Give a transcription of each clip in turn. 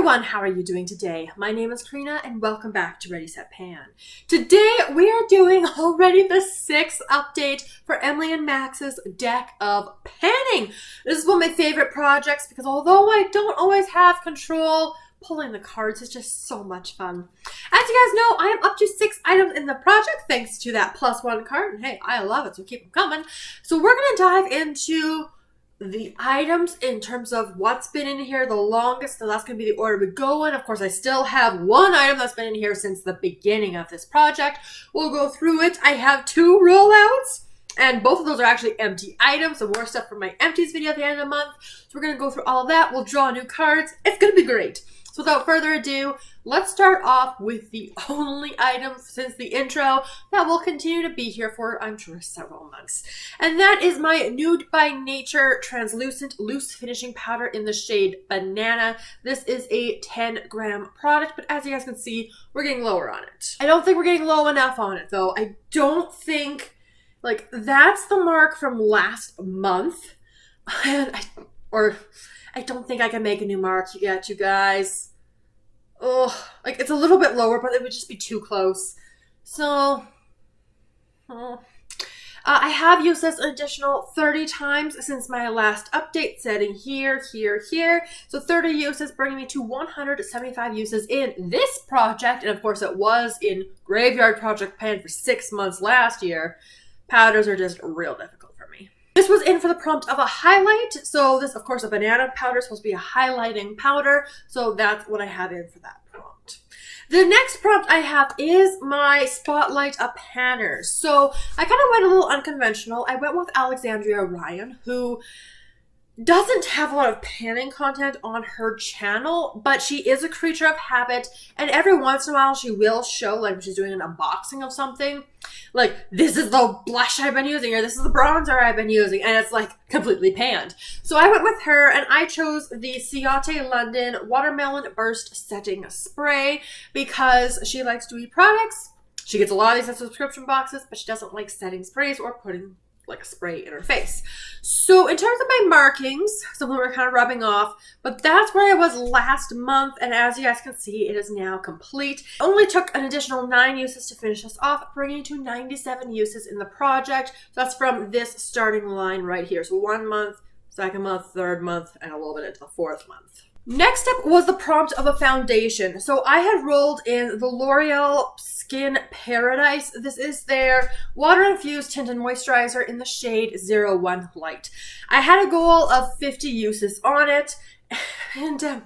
everyone, how are you doing today? My name is Karina and welcome back to Ready Set Pan. Today we are doing already the 6th update for Emily and Max's deck of panning. This is one of my favorite projects because although I don't always have control, pulling the cards is just so much fun. As you guys know, I am up to 6 items in the project thanks to that +1 card, and hey, I love it, so keep them coming. So we're going to dive into the items in terms of what's been in here the longest, so that's going to be the order we go in. Of course, I still have one item that's been in here since the beginning of this project. We'll go through it. I have 2 rollouts, and both of those are actually empty items, so more stuff for my empties video at the end of the month. So we're going to go through all of that. We'll draw new cards. It's going to be great. So without further ado, let's start off with the only item since the intro that will continue to be here for, I'm sure, several months. And that is my Nude by Nature Translucent Loose Finishing Powder in the shade Banana. This is a 10-gram product, but as you guys can see, we're getting lower on it. I don't think we're getting low enough on it, though. I don't think, like, that's the mark from last month. And I don't think I can make a new mark yet, you guys. Oh, like it's a little bit lower, but it would just be too close. So, I have used this an additional 30 times since my last update, setting here. So 30 uses, bringing me to 175 uses in this project. And of course, it was in Graveyard Project Pan for 6 months last year. Powders are just real difficult for me. This was in for the prompt of a highlight. So this, of course, a banana powder is supposed to be a highlighting powder. So that's what I have in for that prompt. The next prompt I have is my Spotlight of Panners. So I kind of went a little unconventional. I went with Alexandria Ryan, who doesn't have a lot of panning content on her channel, but she is a creature of habit, and every once in a while she will show, like, when she's doing an unboxing of something, like, this is the blush I've been using, or this is the bronzer I've been using, and it's, like, completely panned. So I went with her, and I chose the Ciate London Watermelon Burst Setting Spray, because she likes dewy products. She gets a lot of these in subscription boxes, but she doesn't like setting sprays or putting like a spray in her face. So in terms of my markings, some of them are kind of rubbing off, but that's where I was last month, and as you guys can see, it is now complete. Only took an additional 9 uses to finish this off, bringing to 97 uses in the project. So that's from this starting line right here. So 1 month, 2nd month, 3rd month, and a little bit into the 4th month. Next up was the prompt of a foundation. So I had rolled in the L'Oreal Skin Paradise. This is their Water-Infused Tinted Moisturizer in the shade 01 Light. I had a goal of 50 uses on it, and there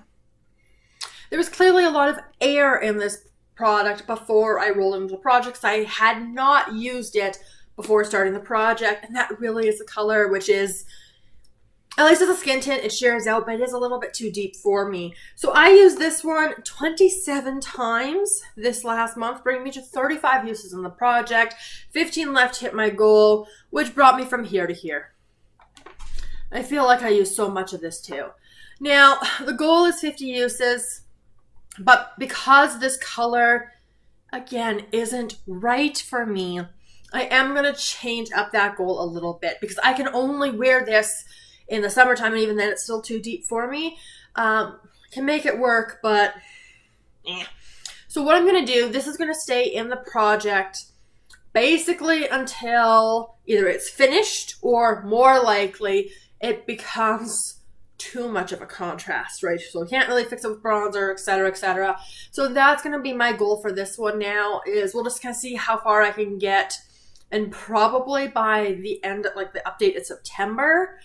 was clearly a lot of air in this product before I rolled into the project, so I had not used it before starting the project, and that really is the color, which is, at least as a skin tint, it shears out, but it is a little bit too deep for me. So I used this one 27 times this last month, bringing me to 35 uses in the project. 15 left to hit my goal, which brought me from here to here. I feel like I used so much of this too. Now, the goal is 50 uses, but because this color, again, isn't right for me, I am going to change up that goal a little bit because I can only wear this in the summertime, and even then it's still too deep for me. Can make it work, but So what I'm going to do, this is going to stay in the project basically until either it's finished or more likely it becomes too much of a contrast, right? So I can't really fix it with bronzer, etc., etc. So that's going to be my goal for this one now, is we'll just kind of see how far I can get, and probably by the end, like the update in September,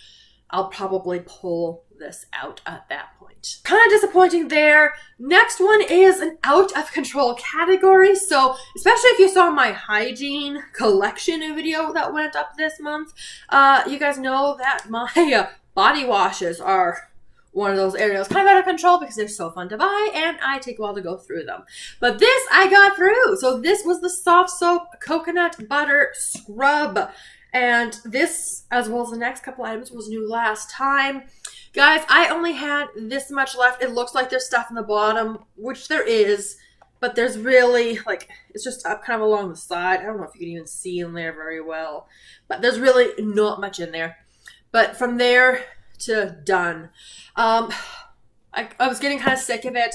I'll probably pull this out at that point. Kind of disappointing there. Next one is an out of control category. So especially if you saw my hygiene collection video that went up this month, you guys know that my body washes are one of those areas kind of out of control because they're so fun to buy and I take a while to go through them. But this I got through. So this was the Softsoap Coconut Butter Scrub. And this, as well as the next couple items, was new last time. Guys, I only had this much left. It looks like there's stuff in the bottom, which there is, but there's really, like, it's just up kind of along the side. I don't know if you can even see in there very well, but there's really not much in there. But from there to done. I was getting kind of sick of it.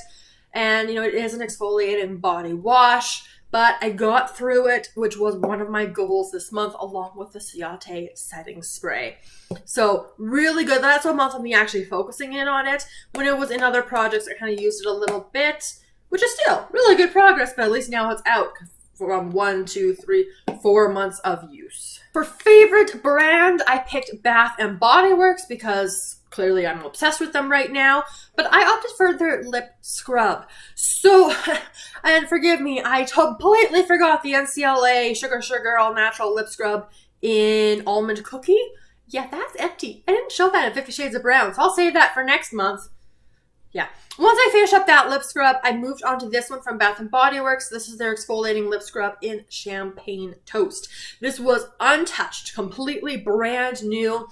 And, you know, it is an exfoliating body wash. But I got through it, which was one of my goals this month, along with the Ciate setting spray. So really good. That's a month of me actually focusing in on it. When it was in other projects, I kind of used it a little bit, which is still really good progress, but at least now it's out from 1, 2, 3, 4 months of use. For favorite brand, I picked Bath and Body Works because clearly I'm obsessed with them right now, but I opted for their lip scrub. So, and forgive me, I completely forgot the NCLA Sugar All Natural Lip Scrub in Almond Cookie. Yeah, that's empty. I didn't show that in 50 Shades of Brown, so I'll save that for next month. Yeah. Once I finish up that lip scrub, I moved on to this one from Bath & Body Works. This is their exfoliating lip scrub in Champagne Toast. This was untouched, completely brand new.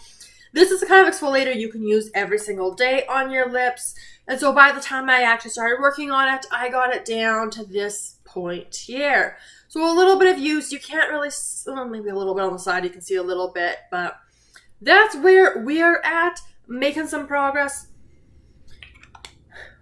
This is the kind of exfoliator you can use every single day on your lips. And so by the time I actually started working on it, I got it down to this point here. So a little bit of use. You can't really, maybe a little bit on the side, you can see a little bit, but that's where we're at, making some progress.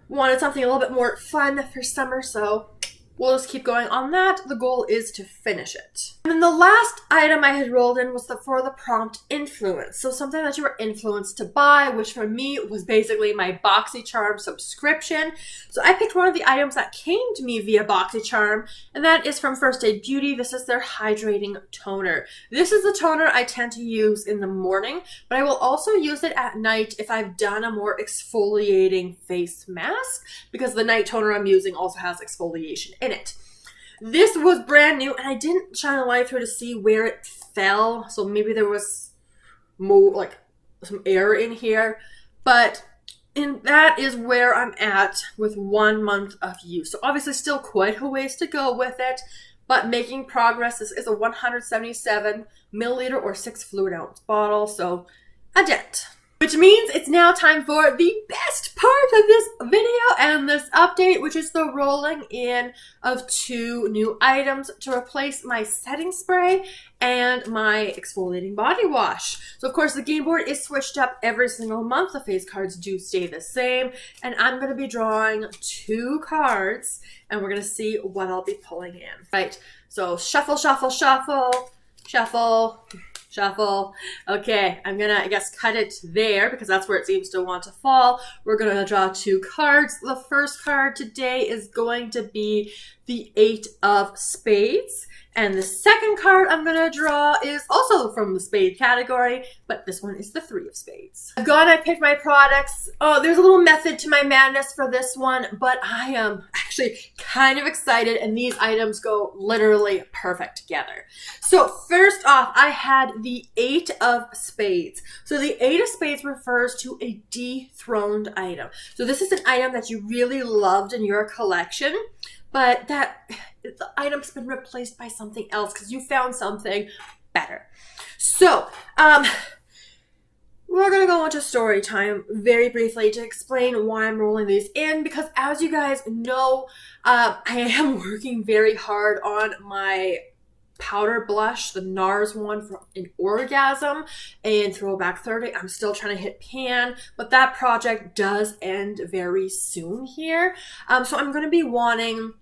Wanted something a little bit more fun for summer, so we'll just keep going on that. The goal is to finish it. And then the last item I had rolled in was for the prompt influence. So something that you were influenced to buy, which for me was basically my BoxyCharm subscription. So I picked one of the items that came to me via BoxyCharm, and that is from First Aid Beauty. This is their Hydrating Toner. This is the toner I tend to use in the morning, but I will also use it at night if I've done a more exfoliating face mask, because the night toner I'm using also has exfoliation in it. This was brand new, and I didn't shine a light through to see where it fell, so maybe there was more, like, some air in here, but that is where I'm at with 1 month of use. So obviously still quite a ways to go with it, but making progress. This is a 177 milliliter or 6 fluid ounce bottle, so a dent. Which means it's now time for the best part of this video and this update, which is the rolling in of 2 new items to replace my setting spray and my exfoliating body wash. So of course the game board is switched up every single month. The face cards do stay the same, and I'm going to be drawing 2 cards, and we're going to see what I'll be pulling in. Right, so shuffle, shuffle, shuffle, shuffle, shuffle. Okay, I'm gonna, I guess, cut it there because that's where it seems to want to fall. We're gonna draw 2 cards. The first card today is going to be the 8 of Spades. And the second card I'm going to draw is also from the spade category, but this one is the 3 of Spades. I've gone, I picked my products. Oh, there's a little method to my madness for this one, but I am actually kind of excited, and these items go literally perfect together. So first off, I had the 8 of Spades. So the 8 of Spades refers to a dethroned item. So this is an item that you really loved in your collection, but that the item's been replaced by something else because you found something better. So, we're going to go into story time very briefly to explain why I'm rolling these in, because as you guys know, I am working very hard on my powder blush, the NARS one from an Orgasm and Throwback 30. I'm still trying to hit pan, but that project does end very soon here. So I'm going to be wanting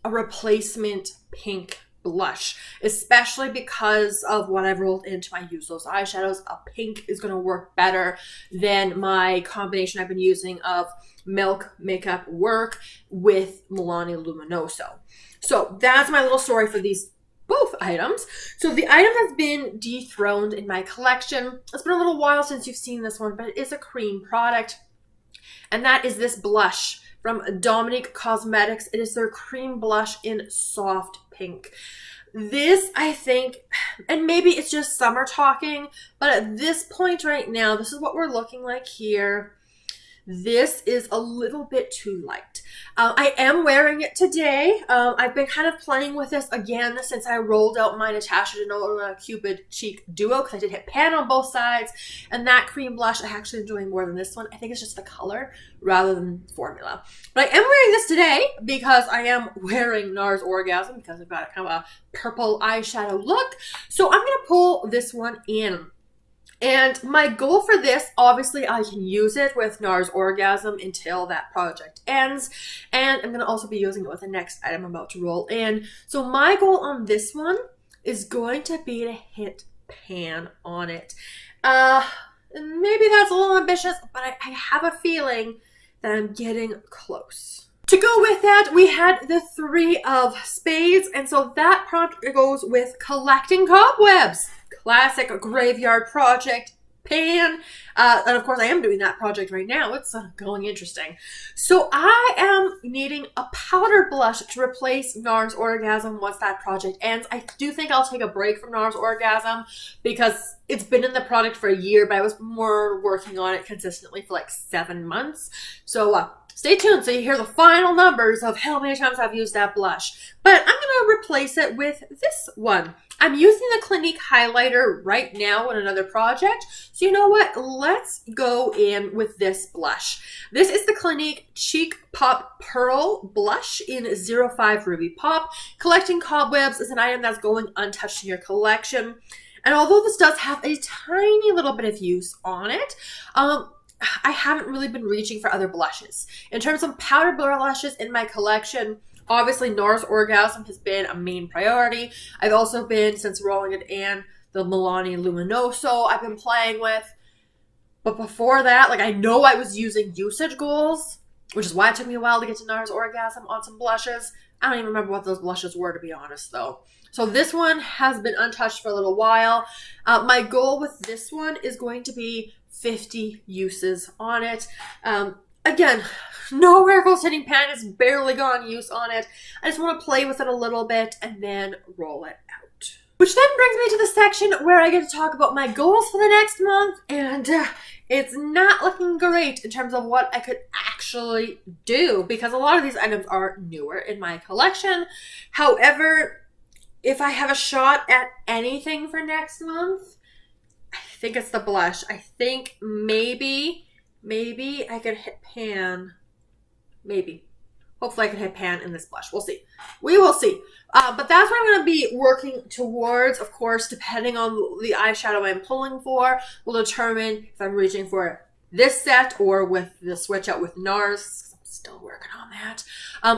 a replacement pink blush, especially because of what I've rolled into my Use Those eyeshadows. A pink is going to work better than my combination I've been using of Milk Makeup Work with Milani Luminoso. So that's my little story for these both items. So the item has been dethroned in my collection. It's been a little while since you've seen this one, but it is a cream product, and that is this blush from Dominique Cosmetics. It is their cream blush in soft pink. This, I think, and maybe it's just summer talking, but at this point right now, this is what we're looking like here. This is a little bit too light. I am wearing it today. I've been kind of playing with this again since I rolled out my Natasha Denona Cupid Cheek Duo, because I did hit pan on both sides. And that cream blush I actually enjoy more than this one. I think it's just the color rather than formula. But I am wearing this today because I am wearing NARS Orgasm, because I've got a kind of a purple eyeshadow look. So I'm going to pull this one in. And my goal for this, obviously, I can use it with NARS Orgasm until that project ends. And I'm going to also be using it with the next item I'm about to roll in. So my goal on this one is going to be to hit pan on it. Maybe that's a little ambitious, but I have a feeling that I'm getting close. To go with that, we had the 3 of spades, and so that prompt goes with collecting cobwebs. Classic graveyard project, pan. And of course, I am doing that project right now. It's going interesting. So I am needing a powder blush to replace NARS Orgasm once that project ends. I do think I'll take a break from NARS Orgasm because it's been in the product for a year, but I was more working on it consistently for like 7 months. So stay tuned so you hear the final numbers of how many times I've used that blush. But I'm going to replace it with this one. I'm using the Clinique highlighter right now in another project. So you know what? Let's go in with this blush. This is the Clinique Cheek Pop Pearl Blush in 05 Ruby Pop. Collecting cobwebs is an item that's going untouched in your collection. And although this does have a tiny little bit of use on it, I haven't really been reaching for other blushes. In terms of powder blushes in my collection, obviously NARS Orgasm has been a main priority. I've also been, since rolling it in, the Milani Luminoso I've been playing with. But before that, like, I know I was using usage goals, which is why it took me a while to get to NARS Orgasm on some blushes. I don't even remember what those blushes were, to be honest, though. So this one has been untouched for a little while. My goal with this one is going to be 50 uses on it. Again, nowhere close to hitting pan. It's barely gone use on it. I just want to play with it a little bit and then roll it out. Which then brings me to the section where I get to talk about my goals for the next month, and it's not looking great in terms of what I could actually do because a lot of these items are newer in my collection. However, if I have a shot at anything for next month, I think it's the blush. I think maybe I could hit pan. Maybe. Hopefully I can hit pan in this blush. We'll see. We will see. But that's what I'm going to be working towards. Of course, depending on the eyeshadow I'm pulling for, will determine if I'm reaching for this set or with the switch out with NARS. I'm still working on that.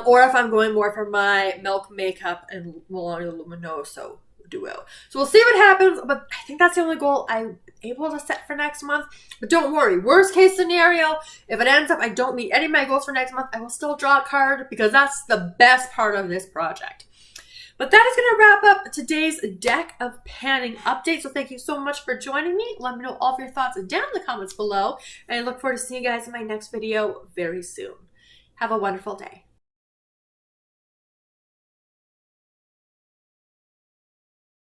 Or if I'm going more for my Milk Makeup and Milani Luminoso duo. So we'll see what happens, but I think that's the only goal I'm able to set for next month. But don't worry, worst case scenario, if it ends up I don't meet any of my goals for next month, I will still draw a card because that's the best part of this project. But that is going to wrap up today's deck of panning update. So thank you so much for joining me. Let me know all of your thoughts down in the comments below. And I look forward to seeing you guys in my next video very soon. Have a wonderful day.